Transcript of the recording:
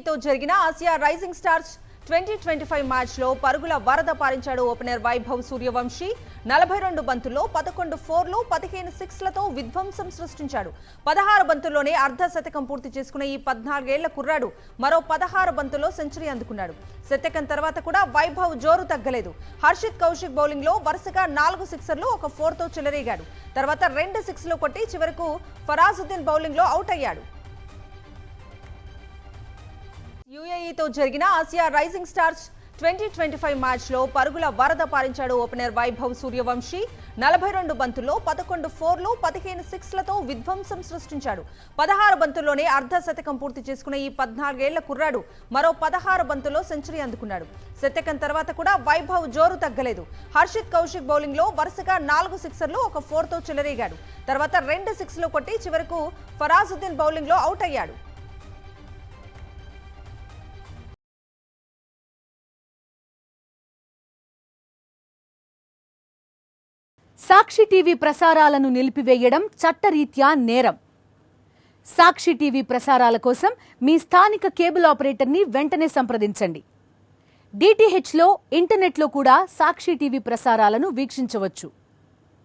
తో జరిగిన Asia rising stars 2025 మ్యాచ్లో పరుగుల వరద పారించాడు ఓపెనర్ వైభవ్ సూర్యవంశీ. 42 బంతుల్లో 11 ఫోర్లు 15 సిక్స్లతో విధ్వంసం సృష్టించాడు. 16 బంతుల్లోనే అర్ధ శతకం పూర్తి చేసుకున్న ఈ 14 ఏళ్ల కుర్రాడు మరో 16 బంతుల్లో సెంచరీ అందుకున్నాడు. శతకం తర్వాత కూడా వైభవ్ జోరు తగ్గలేదు. హర్షిత్ కౌశిక్ బౌలింగ్ లో వరుసగా 4 సిక్సర్లు ఒక 4తో చెలరేగాడు. తర్వాత 2 సిక్స్లు కొట్టి చివరకు ఫరాజుద్దీన్ బౌలింగ్ లో అవుట్ అయ్యాడు. తో జరిగిన ఆసియా రైజింగ్ స్టార్స్ 2025 మ్యాచ్లో పరుగుల వరద పారించాడు ఓపెనర్ వైభవ్ సూర్యవంశీ. 42 బంతుల్లో 11 ఫోర్లు 15 సిక్స్లతో విధ్వంసం సృష్టించాడు. 16 బంతుల్లోనే అర్ధ శతకం పూర్తి చేసుకున్న ఈ 14 ఏళ్ల కుర్రాడు మరో 16 బంతుల్లో సెంచరీ అందుకున్నాడు. శతకం తర్వాత కూడా వైభవ్ జోరు తగ్గలేదు. హర్షిత్ కౌశిక్ బౌలింగ్ లో వరుసగా 4 సిక్సర్లు ఒక 4తో చెలరేగాడు. తర్వాత 2 సిక్స్లు కొట్టి చివరకు ఫరాజుద్దీన్ బౌలింగ్ లో అవుట్ అయ్యాడు. సాక్షి టీవీ ప్రసారాలను నిలిపివేయడం చట్టరీత్యా నేరం. సాక్షి టీవీ ప్రసారాల కోసం మీ స్థానిక కేబుల్ ఆపరేటర్ని వెంటనే సంప్రదించండి. డిటిహెచ్లో, ఇంటర్నెట్లో కూడా సాక్షి టీవీ ప్రసారాలను వీక్షించవచ్చు.